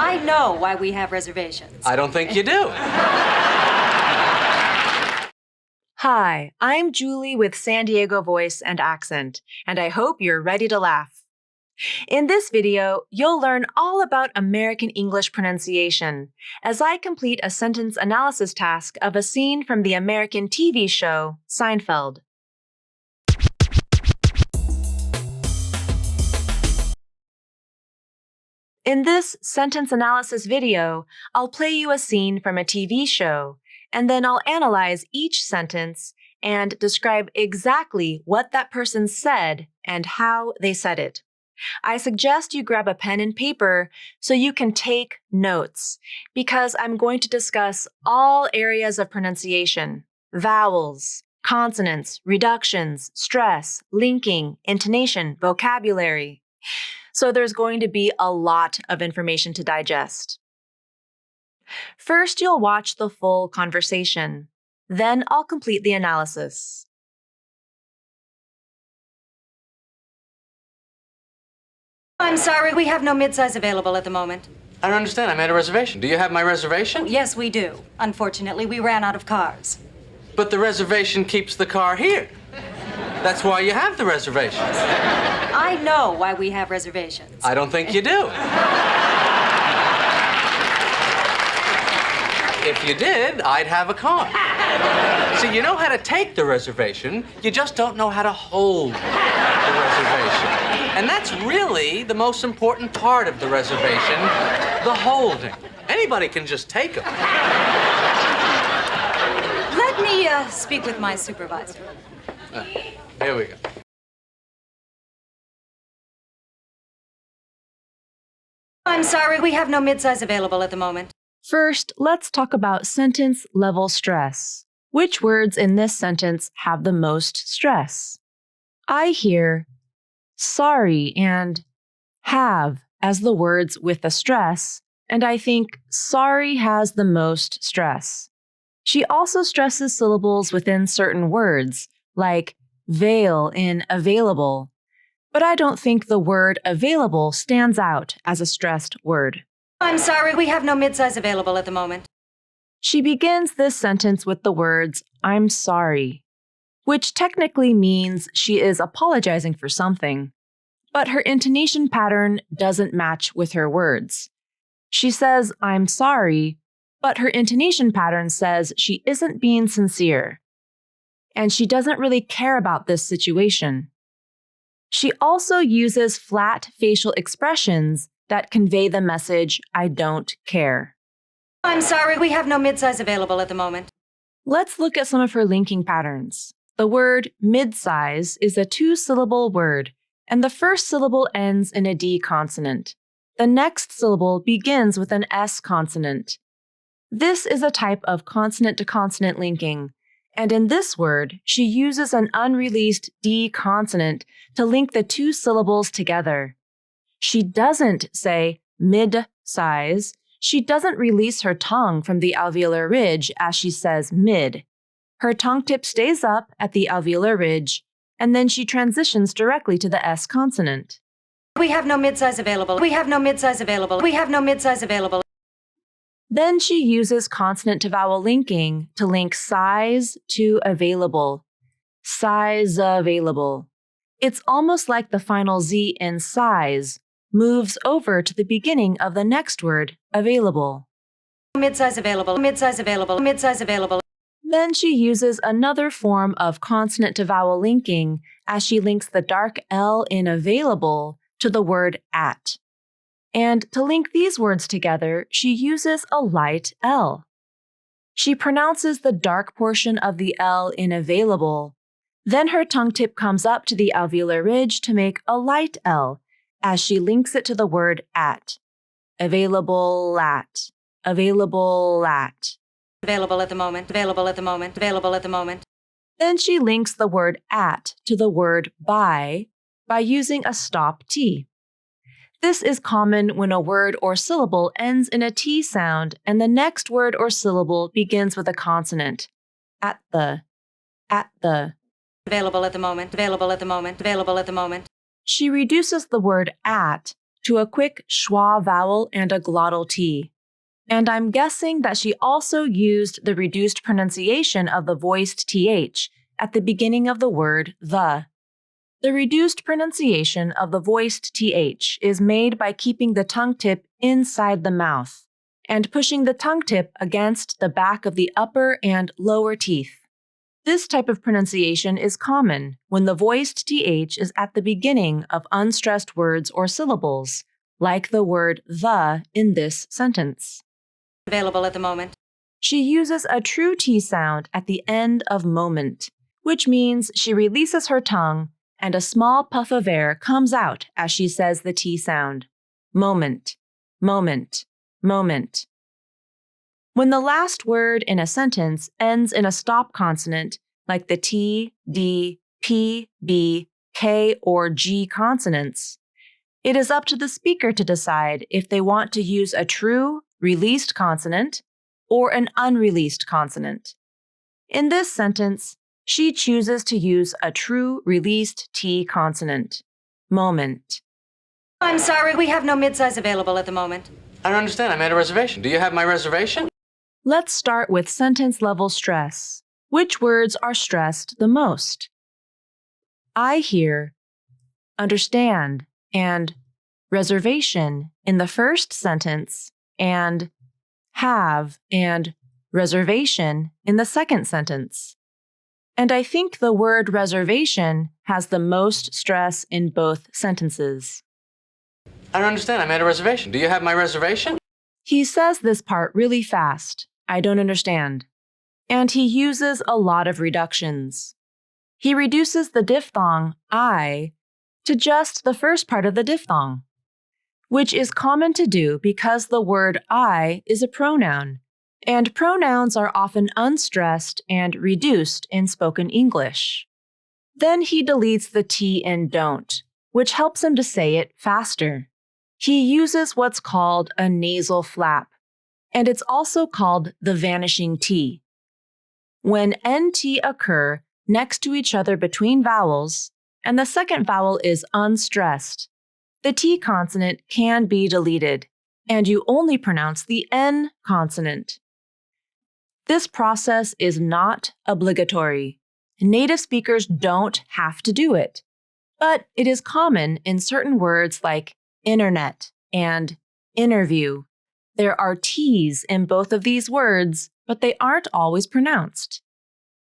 I know why we have reservations. I don't think you do. Hi, I'm Julie with San Diego Voice and Accent, and I hope you're ready to laugh. In this video, you'll learn all about American English pronunciation as I complete a sentence analysis task of a scene from the American TV show Seinfeld. In this sentence analysis video, I'll play you a scene from a TV show, and then I'll analyze each sentence and describe exactly what that person said and how they said it. I suggest you grab a pen and paper so you can take notes, because I'm going to discuss all areas of pronunciation: vowels, consonants, reductions, stress, linking, intonation, vocabulary. So there's going to be a lot of information to digest. First, you'll watch the full conversation. Then I'll complete the analysis. I'm sorry, we have no midsize available at the moment. I don't understand. I made a reservation. Do you have my reservation? Yes, we do. Unfortunately, we ran out of cars. But the reservation keeps the car here. That's why you have the reservations. I know why we have reservations. I don't think you do. If you did, I'd have a car. See, you know how to take the reservation, you just don't know how to hold the reservation. And that's really the most important part of the reservation, the holding. Anybody can just take them. Let me speak with my supervisor. Here we go. I'm sorry, we have no midsize available at the moment. First, let's talk about sentence level stress. Which words in this sentence have the most stress? I hear sorry and have as the words with the stress, and I think sorry has the most stress. She also stresses syllables within certain words, like veil in available, but I don't think the word available stands out as a stressed word. I'm sorry, we have no midsize available at the moment. She begins this sentence with the words, I'm sorry, which technically means she is apologizing for something, but her intonation pattern doesn't match with her words. She says, I'm sorry, but her intonation pattern says she isn't being sincere, and she doesn't really care about this situation. She also uses flat facial expressions that convey the message, I don't care. I'm sorry, we have no midsize available at the moment. Let's look at some of her linking patterns. The word midsize is a two-syllable word, and the first syllable ends in a D consonant. The next syllable begins with an S consonant. This is a type of consonant-to-consonant linking, and in this word, she uses an unreleased D consonant to link the two syllables together. She doesn't say mid-size. She doesn't release her tongue from the alveolar ridge as she says mid. Her tongue tip stays up at the alveolar ridge, and then she transitions directly to the S consonant. We have no midsize available. We have no midsize available. We have no midsize available. Then she uses consonant-to-vowel linking to link size to available. Size available. It's almost like the final Z in size moves over to the beginning of the next word, available. Midsize available. Midsize available. Midsize available. Then she uses another form of consonant-to-vowel linking as she links the dark L in available to the word at. And to link these words together, she uses a light L. She pronounces the dark portion of the L in available. Then her tongue tip comes up to the alveolar ridge to make a light L as she links it to the word at. Available at. Available at. Available at the moment. Available at the moment. Available at the moment. Then she links the word at to the word by using a stop T. This is common when a word or syllable ends in a T sound and the next word or syllable begins with a consonant. At the. Available at the moment. Available at the moment. Available at the moment. She reduces the word at to a quick schwa vowel and a glottal T. And I'm guessing that she also used the reduced pronunciation of the voiced TH at the beginning of the word the. The reduced pronunciation of the voiced TH is made by keeping the tongue tip inside the mouth and pushing the tongue tip against the back of the upper and lower teeth. This type of pronunciation is common when the voiced TH is at the beginning of unstressed words or syllables, like the word the in this sentence. Available at the moment. She uses a true T sound at the end of moment, which means she releases her tongue and a small puff of air comes out as she says the T sound. Moment, moment, moment. When the last word in a sentence ends in a stop consonant, like the T, D, P, B, K, or G consonants, it is up to the speaker to decide if they want to use a true, released consonant or an unreleased consonant. In this sentence, she chooses to use a true, released T consonant. Moment. I'm sorry, we have no midsize available at the moment. I don't understand. I made a reservation. Do you have my reservation? Let's start with sentence level stress. Which words are stressed the most? I hear understand and reservation in the first sentence and have and reservation in the second sentence. And I think the word reservation has the most stress in both sentences. I don't understand. I made a reservation. Do you have my reservation? He says this part really fast. I don't understand. And he uses a lot of reductions. He reduces the diphthong I to just the first part of the diphthong, which is common to do because the word I is a pronoun, and pronouns are often unstressed and reduced in spoken English. Then he deletes the T in don't, which helps him to say it faster. He uses what's called a nasal flap, and it's also called the vanishing T. When NT occur next to each other between vowels, and the second vowel is unstressed, the T consonant can be deleted, and you only pronounce the N consonant. This process is not obligatory. Native speakers don't have to do it, but it is common in certain words like internet and interview. There are T's in both of these words, but they aren't always pronounced.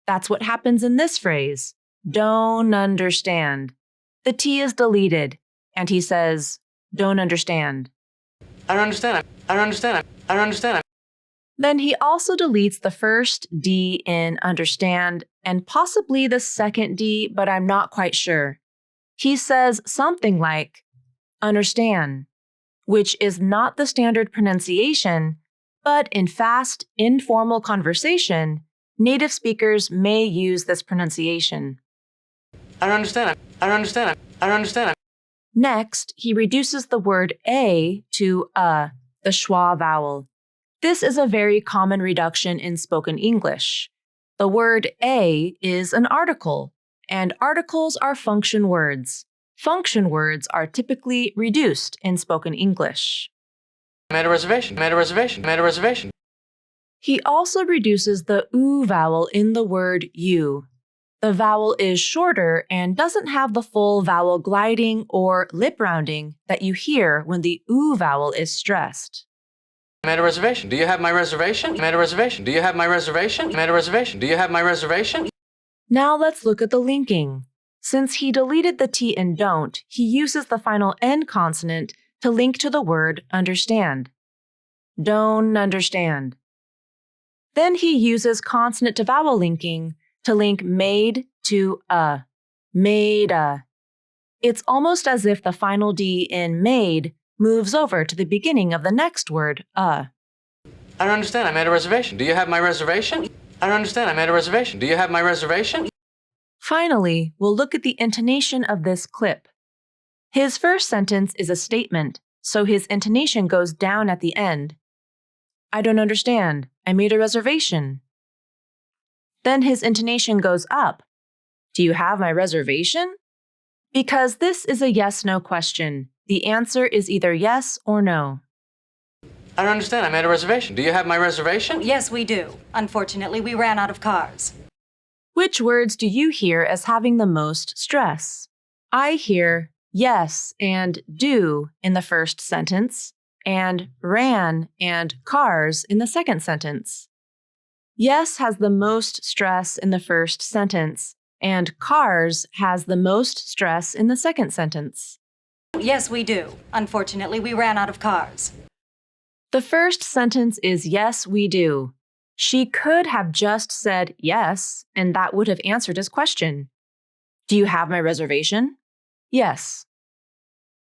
That's what happens in this phrase, don't understand. The T is deleted, and he says, don't understand. I don't understand. I don't understand. I don't understand. Then he also deletes the first D in understand and possibly the second D, but I'm not quite sure. He says something like understand, which is not the standard pronunciation, but in fast, informal conversation, native speakers may use this pronunciation. I don't understand. I don't understand. I don't understand. Next, he reduces the word a to the schwa vowel. This is a very common reduction in spoken English. The word a is an article, and articles are function words. Function words are typically reduced in spoken English. Made a reservation. Made a reservation. Made a reservation. He also reduces the oo vowel in the word you. The vowel is shorter and doesn't have the full vowel gliding or lip rounding that you hear when the oo vowel is stressed. Made a reservation. Do you have my reservation? Made a reservation. Do you have my reservation? Made a reservation. Do you have my reservation? Now let's look at the linking. Since he deleted the T in don't, he uses the final N consonant to link to the word understand. Don't understand. Then he uses consonant to vowel linking to link made to made a. It's almost as if the final D in made moves over to the beginning of the next word, I don't understand. I made a reservation. Do you have my reservation? I don't understand. I made a reservation. Do you have my reservation? Finally, we'll look at the intonation of this clip. His first sentence is a statement, so his intonation goes down at the end. I don't understand. I made a reservation. Then his intonation goes up. Do you have my reservation? Because this is a yes-no question, The answer is either yes or no. I don't understand. I made a reservation. Do you have my reservation? Yes, we do. Unfortunately, we ran out of cars. Which words do you hear as having the most stress? I hear yes and do in the first sentence, and ran and cars in the second sentence. Yes has the most stress in the first sentence, and cars has the most stress in the second sentence. Yes, we do. Unfortunately, we ran out of cars. The first sentence is yes, we do. She could have just said yes, and that would have answered his question. Do you have my reservation? Yes.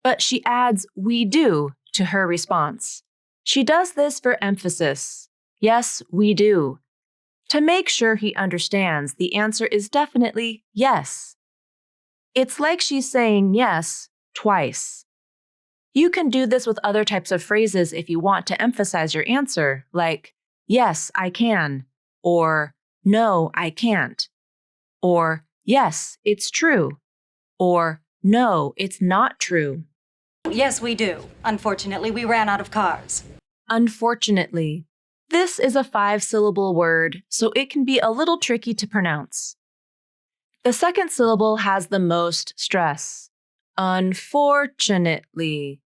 But she adds we do to her response. She does this for emphasis. Yes, we do. To make sure he understands, the answer is definitely yes. It's like she's saying yes twice. You can do this with other types of phrases if you want to emphasize your answer, like, yes, I can, or no, I can't, or yes, it's true, or no, it's not true. Yes, we do. Unfortunately, we ran out of cars. Unfortunately. This is a 5-syllable word, so it can be a little tricky to pronounce. The second syllable has the most stress. Unfortunately.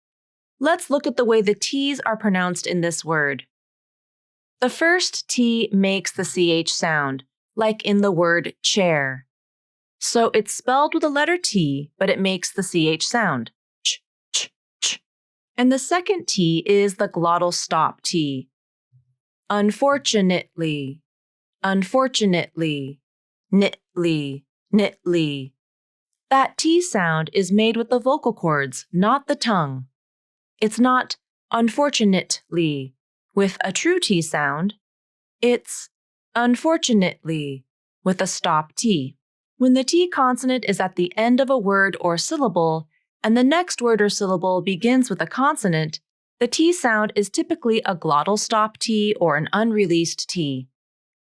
Let's look at the way the T's are pronounced in this word. The first T makes the CH sound, like in the word chair. So it's spelled with a letter T, but it makes the CH sound. Ch, ch, ch. And the second T is the glottal stop T. Unfortunately, unfortunately, knitly, knitly. That T sound is made with the vocal cords, not the tongue. It's not unfortunately with a true T sound. It's unfortunately with a stop T. When the T consonant is at the end of a word or syllable, and the next word or syllable begins with a consonant, the T sound is typically a glottal stop T or an unreleased T.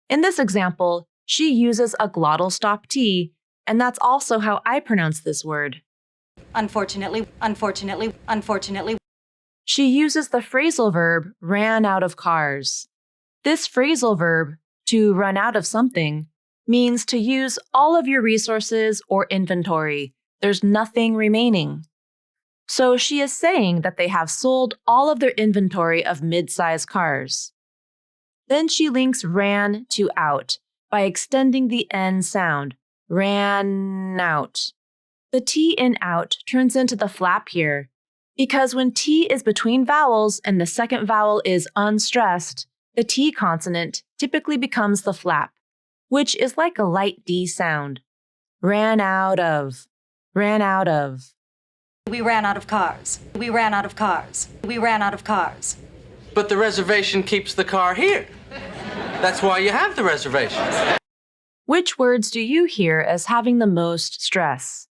In this example, she uses a glottal stop T, and that's also how I pronounce this word. Unfortunately, unfortunately, unfortunately. She uses the phrasal verb ran out of cars. This phrasal verb, to run out of something, means to use all of your resources or inventory. There's nothing remaining. So she is saying that they have sold all of their inventory of mid-size cars. Then she links ran to out by extending the N sound, ran out. The T in out turns into the flap here, because when T is between vowels and the second vowel is unstressed, the T consonant typically becomes the flap, which is like a light D sound. Ran out of, ran out of. We ran out of cars. We ran out of cars. We ran out of cars. But the reservation keeps the car here. That's why you have the reservation. Which words do you hear as having the most stress?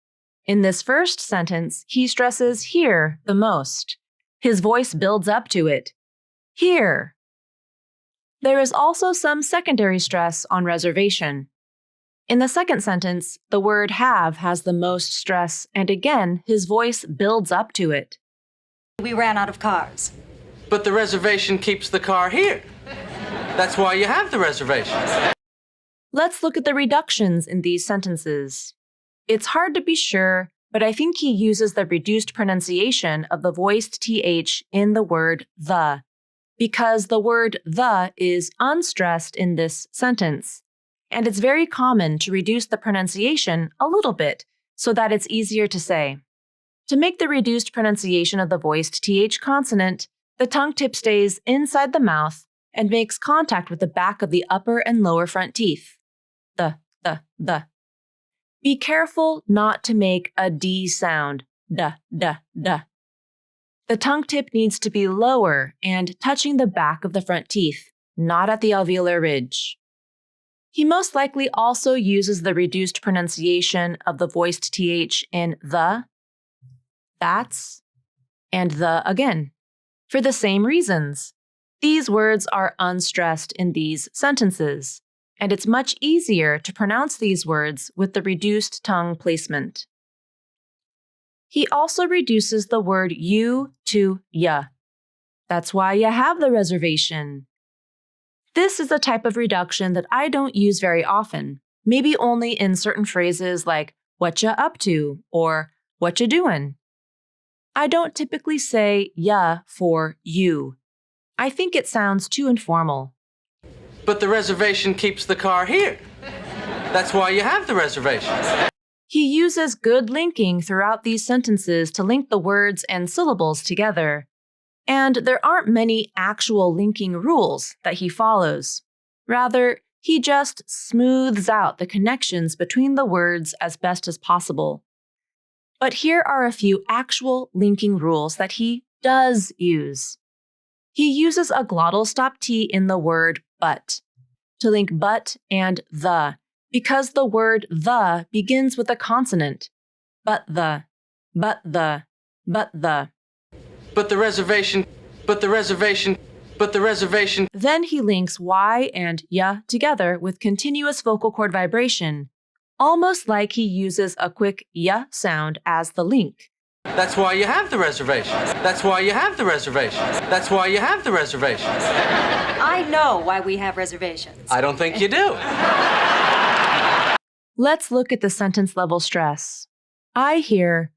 In this first sentence, he stresses here the most. His voice builds up to it. Here. There is also some secondary stress on reservation. In the second sentence, the word have has the most stress, and again, his voice builds up to it. We ran out of cars. But the reservation keeps the car here. That's why you have the reservation. Let's look at the reductions in these sentences. It's hard to be sure, but I think he uses the reduced pronunciation of the voiced TH in the word the, because the word the is unstressed in this sentence. And it's very common to reduce the pronunciation a little bit so that it's easier to say. To make the reduced pronunciation of the voiced TH consonant, the tongue tip stays inside the mouth and makes contact with the back of the upper and lower front teeth. The. Be careful not to make a D sound, da. The tongue tip needs to be lower and touching the back of the front teeth, not at the alveolar ridge. He most likely also uses the reduced pronunciation of the voiced TH in the, that's, and the again, for the same reasons. These words are unstressed in these sentences, and it's much easier to pronounce these words with the reduced tongue placement. He also reduces the word you to ya. That's why you have the reservation. This is a type of reduction that I don't use very often, maybe only in certain phrases like what ya up to or what ya doing. I don't typically say ya for you. I think it sounds too informal. But the reservation keeps the car here. That's why you have the reservation. He uses good linking throughout these sentences to link the words and syllables together. And there aren't many actual linking rules that he follows. Rather, he just smooths out the connections between the words as best as possible. But here are a few actual linking rules that he does use. He uses a glottal stop T in the word but to link but and the, because the word the begins with a consonant. But the, but the, but the. But the reservation, but the reservation, but the reservation. Then he links y and ya together with continuous vocal cord vibration, almost like he uses a quick ya sound as the link. That's why you have the reservation. That's why you have the reservation. That's why you have the reservation. I know why we have reservations. I don't think you do. Let's look at the sentence level stress. I hear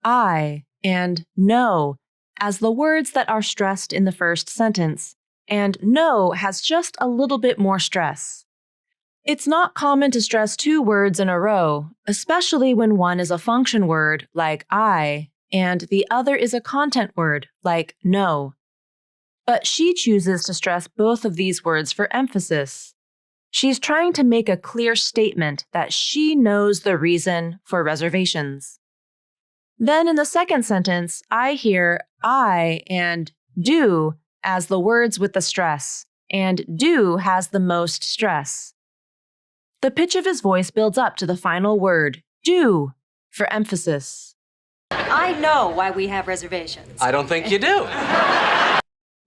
I and no as the words that are stressed in the first sentence, and no has just a little bit more stress. It's not common to stress two words in a row, especially when one is a function word like I and the other is a content word like no. But she chooses to stress both of these words for emphasis. She's trying to make a clear statement that she knows the reason for reservations. Then in the second sentence, I hear I and do as the words with the stress, and do has the most stress. The pitch of his voice builds up to the final word, do, for emphasis. I know why we have reservations. I don't think you do.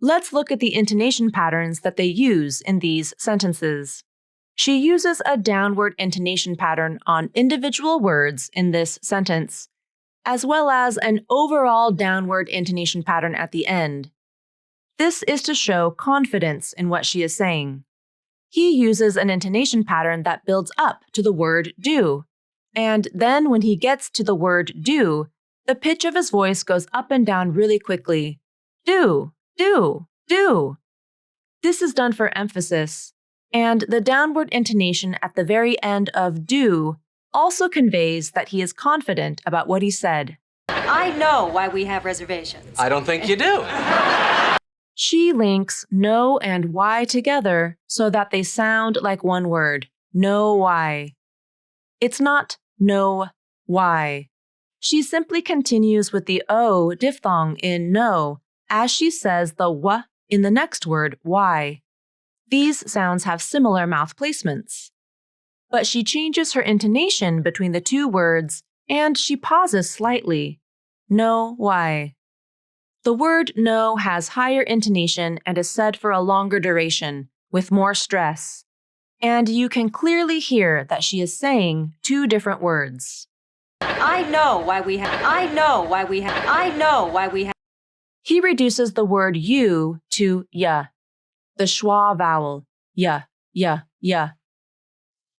Let's look at the intonation patterns that they use in these sentences. She uses a downward intonation pattern on individual words in this sentence, as well as an overall downward intonation pattern at the end. This is to show confidence in what she is saying. He uses an intonation pattern that builds up to the word do, and then when he gets to the word do, the pitch of his voice goes up and down really quickly. Do, do, do. This is done for emphasis, and the downward intonation at the very end of do also conveys that he is confident about what he said. I know why we have reservations. I don't think you do. She links no and why together so that they sound like one word, know why. It's not know why. She simply continues with the O diphthong in no as she says the w in the next word, why. These sounds have similar mouth placements. But she changes her intonation between the two words and she pauses slightly. Know why. The word no has higher intonation and is said for a longer duration, with more stress. And you can clearly hear that she is saying two different words. I know why we have. I know why we have. I know why we have. He reduces the word you to ya, the schwa vowel, ya, ya, ya.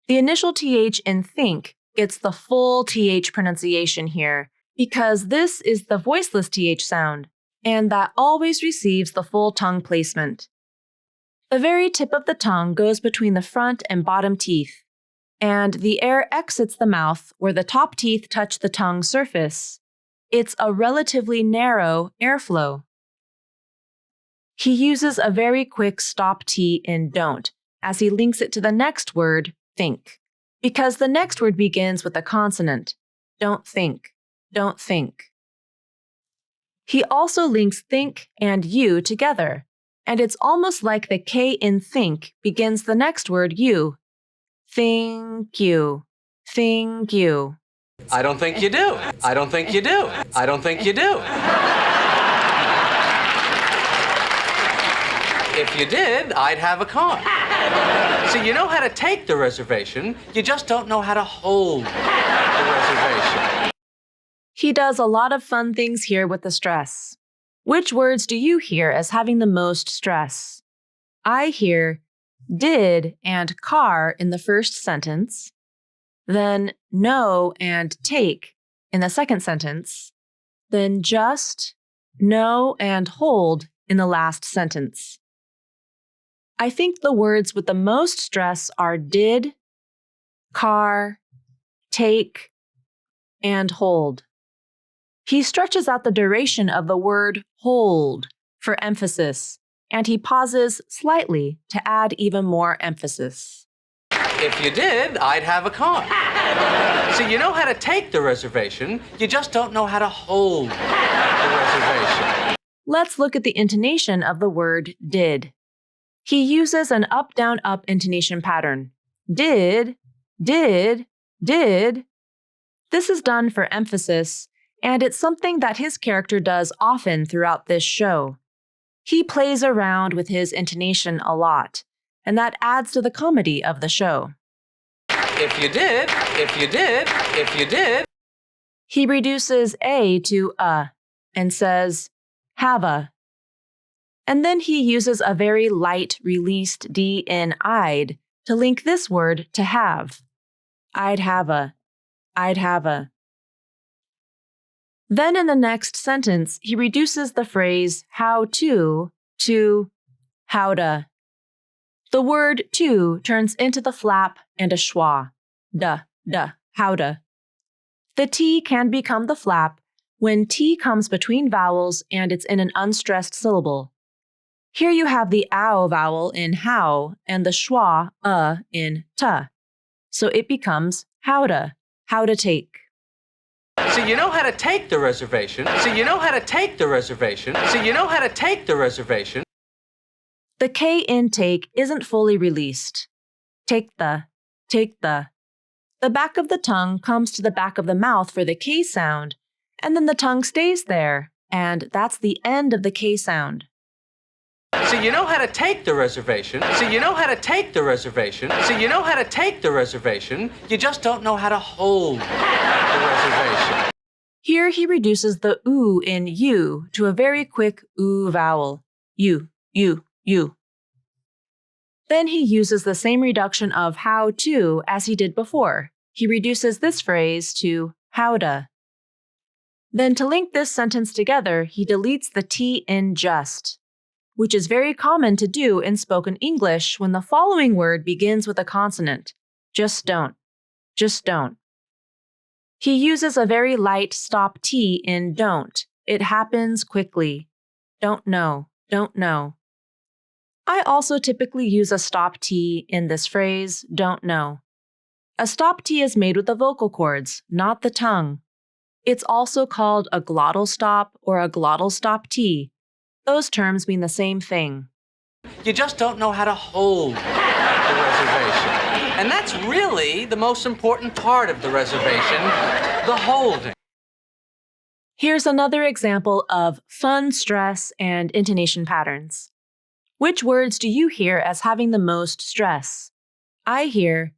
The initial th in think gets the full th pronunciation here because this is the voiceless th sound, and that always receives the full tongue placement. The very tip of the tongue goes between the front and bottom teeth, and the air exits the mouth where the top teeth touch the tongue surface. It's a relatively narrow airflow. He uses a very quick stop T in don't as he links it to the next word, think, because the next word begins with a consonant. Don't think, don't think. He also links think and you together, and it's almost like the K in think begins the next word you. Thank you, thank you. I don't think you do. I don't think you do. I don't think you do. If you did, I'd have a car. So you know how to take the reservation, you just don't know how to hold the reservation. He does a lot of fun things here with the stress. Which words do you hear as having the most stress? I hear did and car in the first sentence, then no and take in the second sentence, then just, no and hold in the last sentence. I think the words with the most stress are did, car, take, and hold. He stretches out the duration of the word hold for emphasis, and he pauses slightly to add even more emphasis. If you did, I'd have a car. See, you know how to take the reservation, you just don't know how to hold the reservation. Let's look at the intonation of the word did. He uses an up-down-up intonation pattern. Did, did, did. This is done for emphasis, and it's something that his character does often throughout this show. He plays around with his intonation a lot, and that adds to the comedy of the show. If you did, if you did, if you did. He reduces a to and says, have a. And then he uses a very light released D in I'd to link this word to have. I'd have a. I'd have a. Then in the next sentence, he reduces the phrase how to howda. The word to turns into the flap and a schwa. Howda. The T can become the flap when T comes between vowels and it's in an unstressed syllable. Here you have the ow vowel in how and the schwa in ta. So it becomes howda, how to take. So you know how to take the reservation. So you know how to take the reservation. So you know how to take the reservation. The K in take isn't fully released. Take the. The back of the tongue comes to the back of the mouth for the K sound, and then the tongue stays there, and that's the end of the K sound. So you know how to take the reservation. So you know how to take the reservation. So you know how to take the reservation. You just don't know how to hold the reservation. Here he reduces the oo in you to a very quick oo vowel. You. Then he uses the same reduction of how to as he did before. He reduces this phrase to howda. Then to link this sentence together, he deletes the T in just, which is very common to do in spoken English when the following word begins with a consonant. Just don't. He uses a very light stop T in don't. It happens quickly. Don't know. I also typically use a stop T in this phrase, don't know. A stop T is made with the vocal cords, not the tongue. It's also called a glottal stop or a glottal stop T. Those terms mean the same thing. You just don't know how to hold the reservation. And that's really the most important part of the reservation, the holding. Here's another example of fun stress and intonation patterns. Which words do you hear as having the most stress? I hear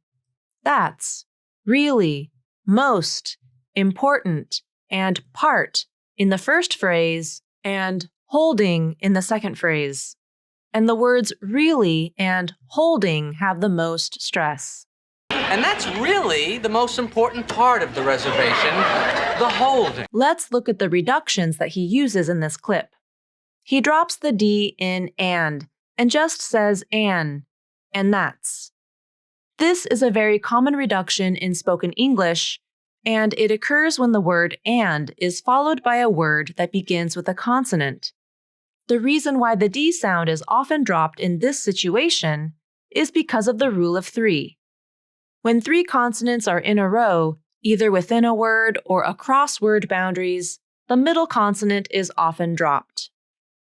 that's, really, most, important, and part in the first phrase and holding in the second phrase. And the words really and holding have the most stress. And that's really the most important part of the reservation, the holding. Let's look at the reductions that he uses in this clip. He drops the D in and just says and that's. This is a very common reduction in spoken English, and it occurs when the word and is followed by a word that begins with a consonant. The reason why the D sound is often dropped in this situation is because of the rule of three. When three consonants are in a row, either within a word or across word boundaries, the middle consonant is often dropped.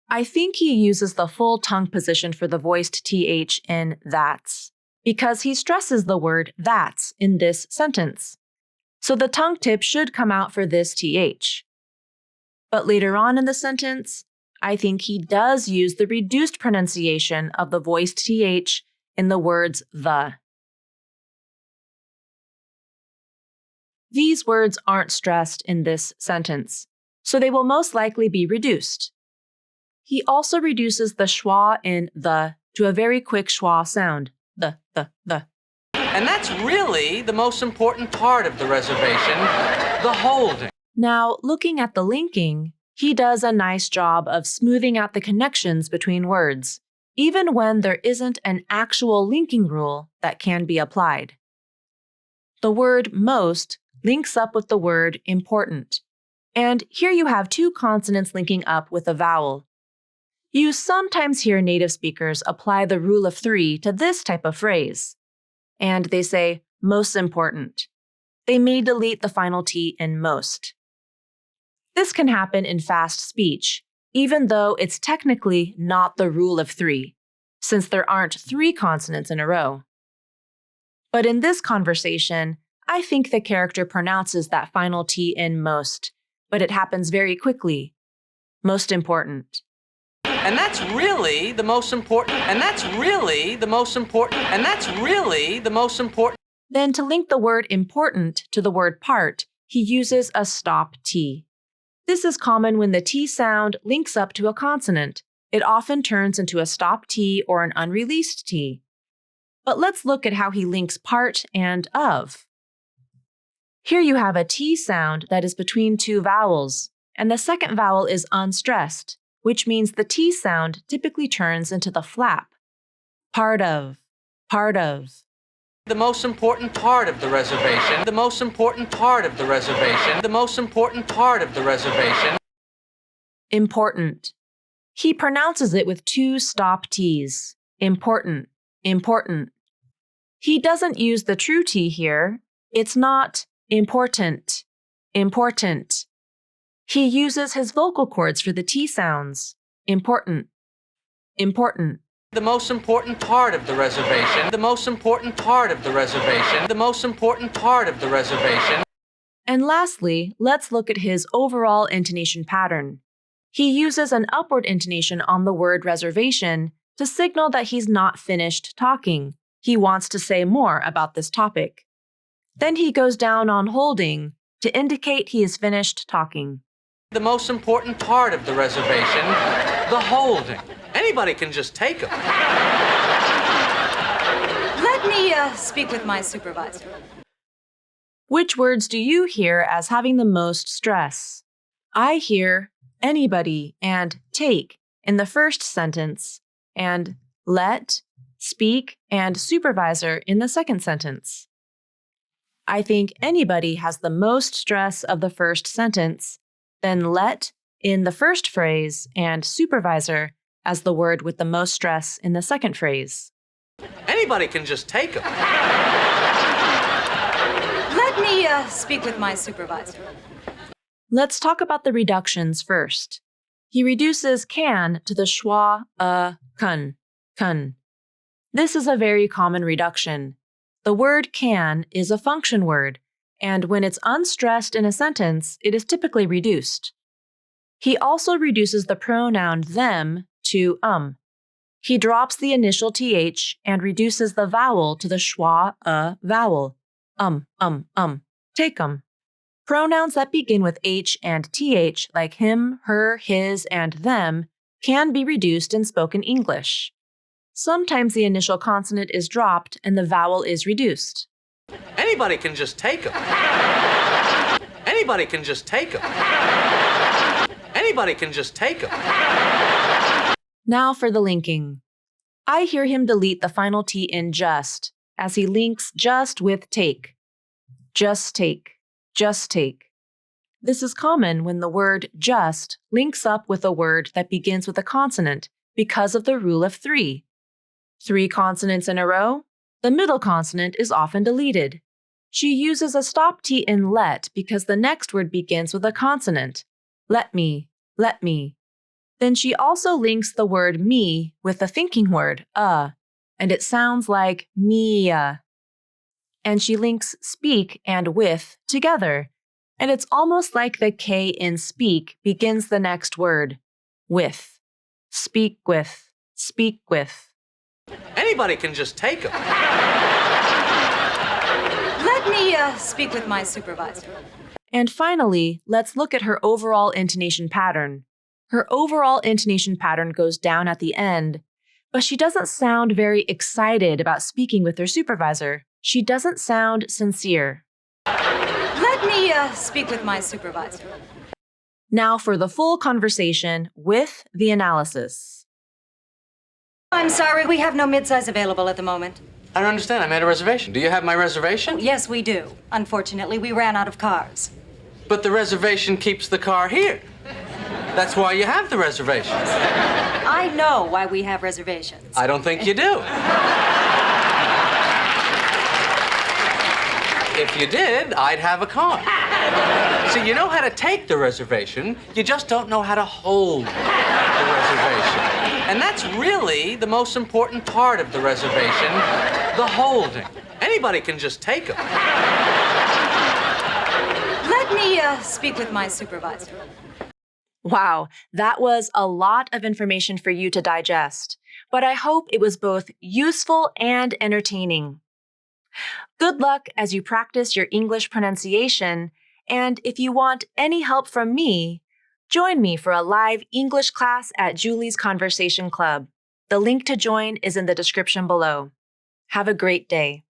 I think he uses the full tongue position for the voiced TH in that's, because he stresses the word that's in this sentence. So the tongue tip should come out for this TH. But later on in the sentence, I think he does use the reduced pronunciation of the voiced TH in the words the. These words aren't stressed in this sentence, so they will most likely be reduced. He also reduces the schwa in the to a very quick schwa sound, the. And that's really the most important part of the reservation, the holding. Now, looking at the linking, he does a nice job of smoothing out the connections between words, even when there isn't an actual linking rule that can be applied. The word most links up with the word important, and here you have two consonants linking up with a vowel. You sometimes hear native speakers apply the rule of three to this type of phrase, and they say most important. They may delete the final T in most. This can happen in fast speech, even though it's technically not the rule of three, since there aren't three consonants in a row. But in this conversation, I think the character pronounces that final T in most, but it happens very quickly. Most important. And that's really the most important. And that's really the most important. And that's really the most important. Then to link the word important to the word part, he uses a stop T. This is common when the T sound links up to a consonant. It often turns into a stop T or an unreleased T. But let's look at how he links part and of. Here you have a T sound that is between two vowels, and the second vowel is unstressed, which means the T sound typically turns into the flap. Part of, part of. The most important part of the reservation, the most important part of the reservation, the most important part of the reservation. Important. He pronounces it with two stop T's. Important, important. He doesn't use the true T here. It's not important, important. He uses his vocal cords for the T sounds. Important, important. The most important part of the reservation, the most important part of the reservation, the most important part of the reservation. And lastly, let's look at his overall intonation pattern. He uses an upward intonation on the word reservation to signal that he's not finished talking. He wants to say more about this topic. Then he goes down on holding to indicate he is finished talking. The most important part of the reservation, the holding. Anybody can just take them. Let me speak with my supervisor. Which words do you hear as having the most stress? I hear anybody and take in the first sentence, and let, speak, and supervisor in the second sentence. I think anybody has the most stress of the first sentence, then let in the first phrase, and supervisor as the word with the most stress in the second phrase. Anybody can just take them. Let me speak with my supervisor. Let's talk about the reductions first. He reduces can to the schwa, kun. This is a very common reduction. The word can is a function word, and when it's unstressed in a sentence, it is typically reduced. He also reduces the pronoun them to He drops the initial th and reduces the vowel to the schwa vowel. Take 'em. Pronouns that begin with h and th, like him, her, his, and them, can be reduced in spoken English. Sometimes the initial consonant is dropped and the vowel is reduced. Anybody can just take them. Anybody can just take them. Anybody can just take them. Now for the linking. I hear him delete the final T in just, as he links just with take. Just take. Just take. This is common when the word just links up with a word that begins with a consonant because of the rule of three. 3 consonants in a row, the middle consonant is often deleted. She uses a stop T in let because the next word begins with a consonant. Let me, let me. Then she also links the word me with the thinking word, and it sounds like me-a. And she links speak and with together, and it's almost like the K in speak begins the next word, with. Speak with, speak with. Anybody can just take them. Let Let me speak with my supervisor. And finally, let's look at her overall intonation pattern. Her overall intonation pattern goes down at the end, but she doesn't sound very excited about speaking with her supervisor. She doesn't sound sincere. Let me speak with my supervisor. Now for the full conversation with the analysis. I'm sorry, we have no midsize available at the moment. I don't understand. I made a reservation. Do you have my reservation? Yes, we do. Unfortunately, we ran out of cars. But the reservation keeps the car here. That's why you have the reservations. I know why we have reservations. I don't think you do. If you did, I'd have a car. See, you know how to take the reservation, you just don't know how to hold the reservation. And that's really the most important part of the reservation, the holding. Anybody can just take them. Let me speak with my supervisor. Wow, that was a lot of information for you to digest, but I hope it was both useful and entertaining. Good luck as you practice your English pronunciation, and if you want any help from me, join me for a live English class at Julie's Conversation Club. The link to join is in the description below. Have a great day.